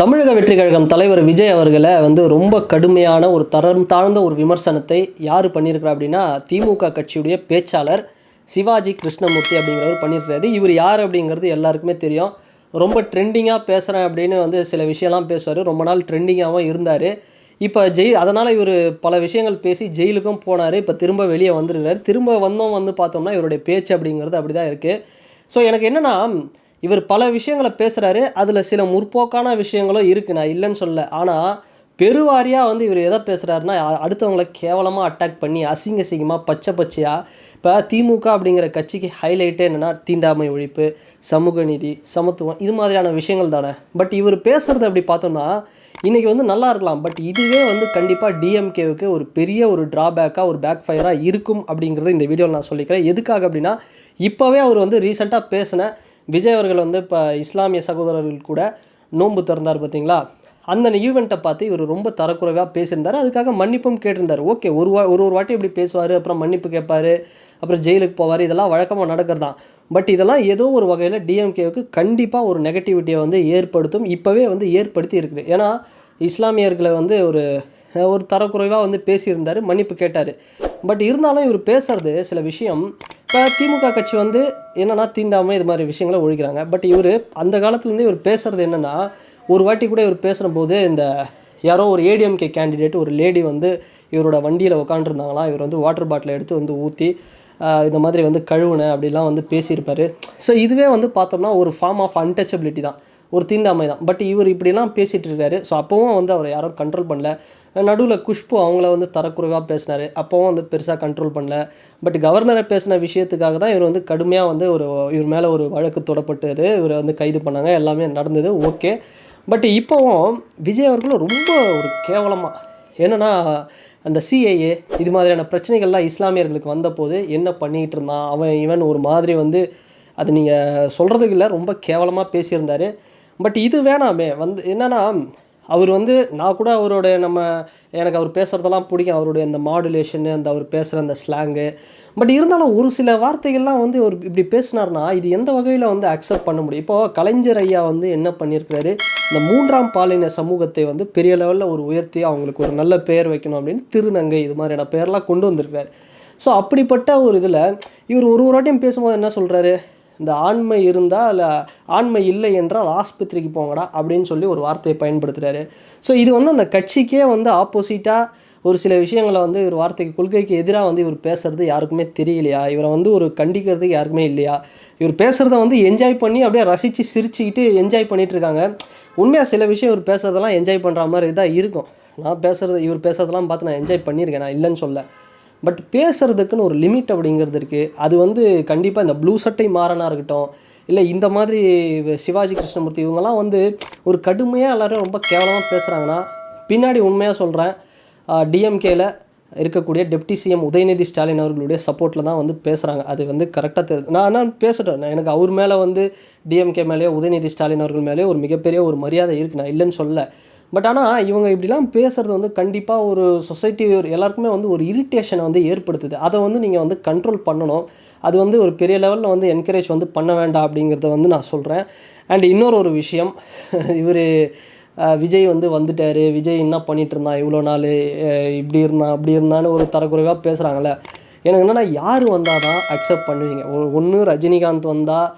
தமிழக வெற்றி கழகம் தலைவர் விஜய் அவர்களை ரொம்ப கடுமையான ஒரு தரம் தாழ்ந்த ஒரு விமர்சனத்தை யார் பண்ணியிருக்கிறா அப்படின்னா திமுக கட்சியுடைய பேச்சாளர் சிவாஜி கிருஷ்ணமூர்த்தி அப்படிங்கிறவர் பண்ணியிருக்கிறாரு. இவர் யார் அப்படிங்கிறது எல்லாருக்குமே தெரியும். ரொம்ப ட்ரெண்டிங்காக பேசுகிறேன் அப்படின்னு சில விஷயம்லாம் பேசுவார். ரொம்ப நாள் ட்ரெண்டிங்காகவும் இருந்தார். இப்போ அதனால் இவர் பல விஷயங்கள் பேசி ஜெயிலுக்கும் போனார். இப்போ திரும்ப வெளியே வந்துருக்காரு. திரும்ப பார்த்தோம்னா இவருடைய பேச்சு அப்படிங்கிறது அப்படி தான் இருக்குது. ஸோ எனக்கு என்னென்னா, இவர் பல விஷயங்களை பேசுகிறாரு. அதில் சில முற்போக்கான விஷயங்களும் இருக்குது, நான் இல்லைன்னு சொல்ல. ஆனால் பெருவாரியாக இவர் எதை பேசுகிறாருன்னா, அடுத்தவங்களை கேவலமாக அட்டாக் பண்ணி அசிங்கமாக பச்சையாக இப்போ திமுக அப்படிங்கிற கட்சிக்கு ஹைலைட்டே என்னென்னா தீண்டாமை ஒழிப்பு, சமூக நீதி, சமத்துவம், இது மாதிரியான விஷயங்கள் தானே. பட் இவர் பேசுகிறது அப்படி பார்த்தோம்னா இன்றைக்கி நல்லா இருக்கலாம். பட் இதுவே கண்டிப்பாக டிஎம்கேவுக்கு ஒரு பெரிய ஒரு ட்ராபேக்காக, ஒரு பேக் ஃபயராக இருக்கும் அப்படிங்கிறத இந்த வீடியோவில் நான் சொல்லிக்கிறேன். எதுக்காக அப்படின்னா, இப்போவே அவர் ரீசெண்டாக பேசின விஜய் அவர்கள் இப்போ இஸ்லாமிய சகோதரர்கள் கூட நோன்பு திறந்தார் பார்த்தீங்களா, அந்த ஈவெண்ட்டை பார்த்து இவர் ரொம்ப தரக்குறைவாக பேசியிருந்தார். அதுக்காக மன்னிப்பும் கேட்டிருந்தார். ஓகே, ஒரு வாட்டி இப்படி பேசுவார், அப்புறம் மன்னிப்பு கேட்பார், அப்புறம் ஜெயிலுக்கு போவார், இதெல்லாம் வழக்கமாக நடக்கிறது தான். பட் இதெல்லாம் ஏதோ ஒரு வகையில் டிஎம்கேவுக்கு கண்டிப்பாக ஒரு நெகட்டிவிட்டியை ஏற்படுத்தும். இப்போவே ஏற்படுத்தி இருக்குது. ஏன்னா இஸ்லாமியர்களை ஒரு தரக்குறைவாக பேசியிருந்தார், மன்னிப்பு கேட்டார். பட் இருந்தாலும் இவர் பேசுகிறது சில விஷயம். இப்போ திமுக கட்சி என்னென்னா தீண்டாமல் இது மாதிரி விஷயங்களை ஒழிக்கிறாங்க. பட் இவர் அந்த காலத்துலேருந்து இவர் பேசுகிறது என்னென்னா, ஒரு வாட்டி கூட இவர் பேசுகிறபோது இந்த யாரோ ஒரு ஏடிஎம்கே கேண்டிடேட் ஒரு லேடி இவரோட வண்டியில் உட்காந்துருந்தாங்களாம். இவர் வாட்டர் பாட்டிலை எடுத்து ஊற்றி இந்த மாதிரி கழுவுனேன் அப்படிலாம் பேசியிருப்பார். ஸோ இதுவே பார்த்தோம்னா ஒரு ஃபார்ம் ஆஃப் அன்டச்சபிலிட்டி தான், ஒரு தீண்டாமை தான். பட் இவர் இப்படிலாம் பேசிகிட்டு இருக்காரு. ஸோ அப்போவும் அவரை யாரும் கண்ட்ரோல் பண்ணல. நடுவில் குஷ்பு அவங்கள தரக்குறைவாக பேசினார். அப்போவும் பெருசாக கண்ட்ரோல் பண்ணல. பட் கவர்னரை பேசின விஷயத்துக்காக தான் இவர் கடுமையாக இவர் மேலே ஒரு வழக்கு தொடப்பட்டது. இவர் கைது பண்ணாங்க, எல்லாமே நடந்தது. ஓகே. பட் இப்போவும் விஜய் அவர்களும் ரொம்ப ஒரு கேவலமாக என்னென்னா, அந்த சிஏஏ இது மாதிரியான பிரச்சனைகள்லாம் இஸ்லாமியர்களுக்கு வந்தபோது என்ன பண்ணிகிட்டு இருந்தான் இவன் ஒரு மாதிரி அது நீங்கள் சொல்கிறதுக்கு இல்லை, ரொம்ப கேவலமாக பேசியிருந்தார். பட் இது வேணாமே என்னென்னா, அவர் நான் கூட எனக்கு அவர் பேசுகிறதெல்லாம் பிடிக்கும், அவருடைய அந்த மாடுலேஷனு, அவர் பேசுகிற அந்த ஸ்லாங்கு. பட் இருந்தாலும் ஒரு சில வார்த்தைகள்லாம் அவர் இப்படி பேசினார்னா இது எந்த வகையில் அக்செப்ட் பண்ண முடியும்? இப்போது கலைஞர் ஐயா என்ன பண்ணியிருக்கிறாரு, இந்த 3ஆம் பாலின சமூகத்தை பெரிய லெவலில் உயர்த்தி அவங்களுக்கு ஒரு நல்ல பெயர் வைக்கணும் அப்படின்னு திருநங்கை இது மாதிரியான பெயர்லாம் கொண்டு வந்திருக்காரு. ஸோ அப்படிப்பட்ட ஒரு இதில் இவர் ஒரு வாட்டியும் பேசும்போது என்ன சொல்கிறாரு, இந்த ஆண்மை இருந்தால் இல்லை ஆண்மை இல்லை என்றால் ஆஸ்பத்திரிக்கு போங்கடா அப்படின்னு சொல்லி ஒரு வார்த்தையை பயன்படுத்துகிறாரு. ஸோ இது அந்த கட்சிக்கே ஆப்போசிட்டாக ஒரு சில விஷயங்களை இவர் வார்த்தைக்கு கொள்கைக்கு எதிராக இவர் பேசுகிறது யாருக்குமே தெரியலையா? இவரை ஒரு கண்டிக்கிறதுக்கு யாருக்குமே இல்லையா? இவர் பேசுகிறத என்ஜாய் பண்ணி அப்படியே ரசித்து சிரிச்சுக்கிட்டு என்ஜாய் பண்ணிகிட்ருக்காங்க. உண்மையாக சில விஷயம் இவர் பேசுகிறதெல்லாம் என்ஜாய் பண்ணுற மாதிரி தான் இருக்கும். இவர் பேசுகிறதெல்லாம் பார்த்து நான் என்ஜாய் பண்ணியிருக்கேன், நான் இல்லைன்னு சொல்ல. பட் பேசுகிறதுக்குன்னு ஒரு லிமிட் அப்படிங்கிறது இருக்குது. அது கண்டிப்பாக இந்த ப்ளூ சட்டை மாறனாக இருக்கட்டும், இல்லை இந்த மாதிரி சிவாஜி கிருஷ்ணமூர்த்தி இவங்கெல்லாம் ஒரு கடுமையாக எல்லோரும் ரொம்ப கேவலமாக பேசுகிறாங்கன்னா, பின்னாடி உண்மையாக சொல்கிறேன், டிஎம்கேயில் இருக்கக்கூடிய டெப்டி சிஎம் உதயநிதி ஸ்டாலின் அவர்களுடைய சப்போர்ட்டில் தான் பேசுகிறாங்க. அது கரெக்டாக தெரியுது. நான் பேசிட்டேன். எனக்கு அவர் மேலே டிஎம்கே மேலேயோ உதயநிதி ஸ்டாலின் அவர்கள் மேலேயோ ஒரு மிகப்பெரிய ஒரு மரியாதை இருக்குது, நான் இல்லைன்னு சொல்ல. பட் ஆனால் இவங்க இப்படிலாம் பேசுகிறது கண்டிப்பாக ஒரு சொசைட்டி எல்லாருக்குமே ஒரு இரிட்டேஷனை ஏற்படுத்துது. அதை நீங்கள் கண்ட்ரோல் பண்ணணும். அது ஒரு பெரிய லெவலில் என்கரேஜ் பண்ண வேண்டாம் அப்படிங்கிறத நான் சொல்கிறேன். அண்ட் இன்னொரு விஷயம், இவர் விஜய் வந்துட்டார், விஜய் என்ன பண்ணிகிட்டு இருந்தான் இவ்வளோ நாள், இப்படி இருந்தான் அப்படி இருந்தான்னு ஒரு தரக்குறைவாக பேசுகிறாங்களே. எனக்கு என்னென்னா, யார் வந்தால் தான் அக்செப்ட் பண்ணுவீங்க? ஒன்று ரஜினிகாந்த் வந்தால்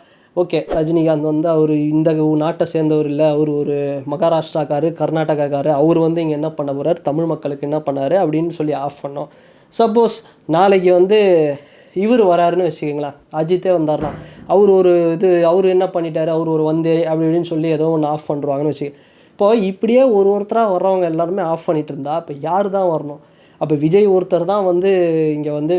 ஓகே, ரஜினிகாந்த் அவர் இந்த நாட்டை சேர்ந்தவர் இல்லை, அவர் ஒரு மகாராஷ்டிராக்காரு, கர்நாடகாக்காரு, அவர் இங்கே என்ன பண்ண போகிறார், தமிழ் மக்களுக்கு என்ன பண்ணார் அப்படின்னு சொல்லி ஆஃப் பண்ணோம். சப்போஸ் நாளைக்கு இவர் வராருன்னு வச்சுக்கிங்களேன், அஜித்தே வந்தார்னா அவர் என்ன பண்ணிட்டார், அவர் ஒரு வந்தே அப்படி இப்படின்னு சொல்லி ஏதோ ஒன்று ஆஃப் பண்ணுறாங்கன்னு வச்சுக்க. இப்போது இப்படியே ஒருத்தராக வர்றவங்க எல்லாருமே ஆஃப் பண்ணிகிட்டு இருந்தால் இப்போ யார் தான் வரணும்? அப்போ விஜய் ஒருத்தர் தான் இங்கே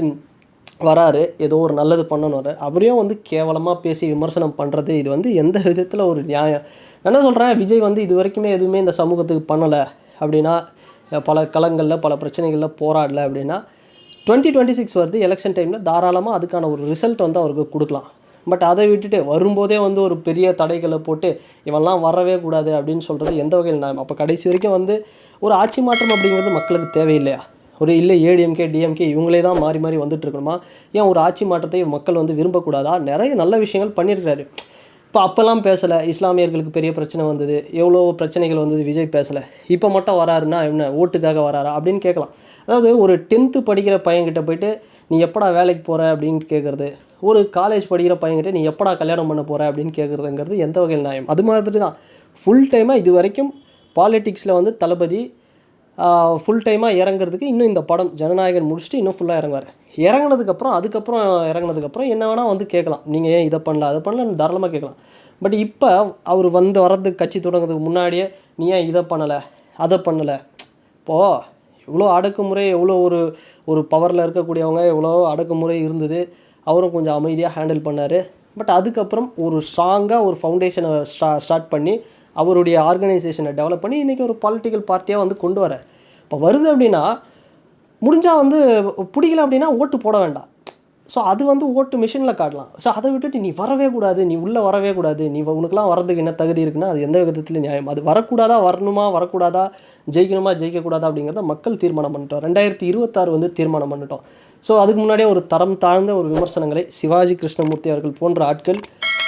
வராரு, ஏதோ ஒரு நல்லது பண்ணணும், அவரையும் கேவலமாக பேசி விமர்சனம் பண்ணுறது இது எந்த விதத்தில் ஒரு நியாயம்? என்ன சொல்கிறேன், விஜய் இது வரைக்குமே எதுவுமே இந்த சமூகத்துக்கு பண்ணலை அப்படின்னா, பல களங்களில் பல பிரச்சனைகளில் போராடலை அப்படின்னா, 2026 வருது, எலெக்ஷன் டைமில் தாராளமாக அதுக்கான ஒரு ரிசல்ட் அவருக்கு கொடுக்கலாம். பட் அதை விட்டுட்டு வரும்போதே ஒரு பெரிய தடைகளை போட்டு இவெல்லாம் வரவே கூடாது அப்படின்னு சொல்கிறது எந்த வகையில் நியாயம்? அப்போ கடைசி வரைக்கும் ஒரு ஆட்சி மாற்றம் அப்படிங்கிறது மக்களுக்கு தேவையில்லையா? இல்லை ஏடிஎம்கே டிஎம்கே இவங்களே தான் மாறி வந்துட்டு இருக்கணுமா? ஏன் ஒரு ஆட்சி மாற்றத்தை மக்கள் விரும்பக்கூடாதா? நிறைய நல்ல விஷயங்கள் பண்ணியிருக்கிறாரு. இப்போ அப்போல்லாம் பேசலை, இஸ்லாமியர்களுக்கு பெரிய பிரச்சனை வந்தது, எவ்வளோ பிரச்சனைகள் வந்தது, விஜய் பேசலை. இப்போ மட்டும் வராருன்னா என்ன ஓட்டுக்காக வராரா அப்படின்னு கேட்கலாம். அதாவது ஒரு 10th படிக்கிற பையன்கிட்ட போயிட்டு நீ எப்படா வேலைக்கு போகிற அப்படின்னு கேட்குறது, ஒரு காலேஜ் படிக்கிற பையன்கிட்ட நீ எப்படா கல்யாணம் பண்ண போகிற அப்படின்னு கேட்குறதுங்கிறது எந்த வகையில் நியாயம்? அது மாதிரி தான் ஃபுல் டைமாக இது வரைக்கும் பாலிட்டிக்ஸில் வந்து தளபதி ஃபுல் டைமாக இறங்குறதுக்கு இன்னும் இந்த படம் ஜனநாயகன் முடிச்சுட்டு இன்னும் ஃபுல்லாக இறங்குவார். இறங்குனதுக்கப்புறம் என்ன வேணால் வந்து கேட்கலாம், நீங்கள் ஏன் இதை பண்ணல அதை பண்ணலன்னு தாராளமாக கேட்கலாம். பட் இப்போ அவர் வர்றதுக்கு கட்சி தொடங்குறதுக்கு முன்னாடியே நீ ஏன் இதை பண்ணலை அதை பண்ணலை, இப்போது எவ்வளோ அடக்குமுறை, எவ்வளோ ஒரு பவரில் இருக்கக்கூடியவங்க எவ்வளோ அடக்குமுறை இருந்தது, அவரும் கொஞ்சம் அமைதியாக ஹேண்டில் பண்ணார். பட் அதுக்கப்புறம் ஒரு ஸ்ட்ராங்காக ஒரு ஃபவுண்டேஷனை ஸ்டார்ட் பண்ணி அவருடைய ஆர்கனைசேஷனை டெவலப் பண்ணி இன்றைக்கி ஒரு பொலிட்டிக்கல் பார்ட்டியாக வந்து கொண்டு வர. இப்போ வருது அப்படின்னா முடிஞ்சால் வந்து பிடிக்கல அப்படின்னா ஓட்டு போட வேண்டாம். ஸோ அது வந்து ஓட்டு மிஷினில் காட்டலாம். ஸோ அதை விட்டுட்டு நீ வரவே கூடாது, நீ உள்ளே வரவே கூடாது, நீ உனக்குலாம் வரதுக்கு என்ன தகுதி இருக்குன்னா அது எந்த விதத்துலையும் நியாயம். அது வரக்கூடாதா, வரணுமா, வரக்கூடாதா, ஜெயிக்கணுமா, ஜெயிக்கக்கூடாதா அப்படிங்கிறத மக்கள் தீர்மானம் பண்ணிட்டோம். 2026 வந்து தீர்மானம் பண்ணிட்டோம். ஸோ அதுக்கு முன்னாடியே ஒரு தரம் தாழ்ந்த ஒரு விமர்சனங்களை சிவாஜி கிருஷ்ணமூர்த்தி அவர்கள் போன்ற ஆட்கள்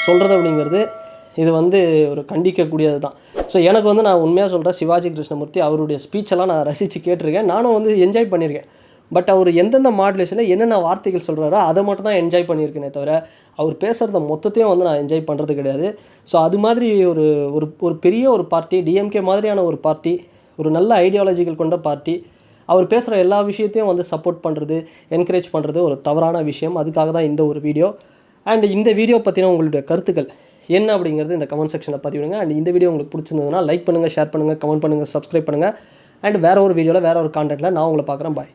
சொல்கிறது அப்படிங்கிறது இது வந்து ஒரு கண்டிக்கக்கூடியது தான். ஸோ எனக்கு வந்து நான் உண்மையாக சொல்கிறேன், சிவாஜி கிருஷ்ணமூர்த்தி அவருடைய ஸ்பீச்செல்லாம் நான் ரசித்து கேட்டிருக்கேன், நானும் வந்து என்ஜாய் பண்ணியிருக்கேன். பட் அவர் எந்தெந்த மாடுலேஷனில் என்னென்ன வார்த்தைகள் சொல்கிறாரோ அதை மட்டும் தான் என்ஜாய் பண்ணியிருக்கேனே தவிர அவர் பேசுகிறத மொத்தத்தையும் வந்து நான் என்ஜாய் பண்ணுறது கிடையாது. ஸோ அது மாதிரி ஒரு பெரிய ஒரு பார்ட்டி, டிஎம்கே மாதிரியான ஒரு பார்ட்டி, ஒரு நல்ல ஐடியாலஜிகள் கொண்ட பார்ட்டி, அவர் பேசுகிற எல்லா விஷயத்தையும் வந்து சப்போர்ட் பண்ணுறது, என்கரேஜ் பண்ணுறது ஒரு தவறான விஷயம். அதுக்காக தான் இந்த ஒரு வீடியோ. அண்ட் இந்த வீடியோ பற்றின உங்களுடைய கருத்துக்கள் என்ன அப்படிங்கிறது இந்த கமெண்ட் செக்ஷனில் பதிவிடுங்க. அண்ட் இந்த வீடியோ உங்களுக்கு பிடிச்சிருந்ததுன்னா லைக் பண்ணுங்கள், ஷேர் பண்ணுங்கள், கமெண்ட் பண்ணுங்கள், சப்ஸ்கிரைப் பண்ணுங்கள். அண்ட் வேறு ஒரு வீடியோவில் வேறு ஒரு கான்டென்ட்டில் நான் உங்களை பார்க்குறேன். பாய்.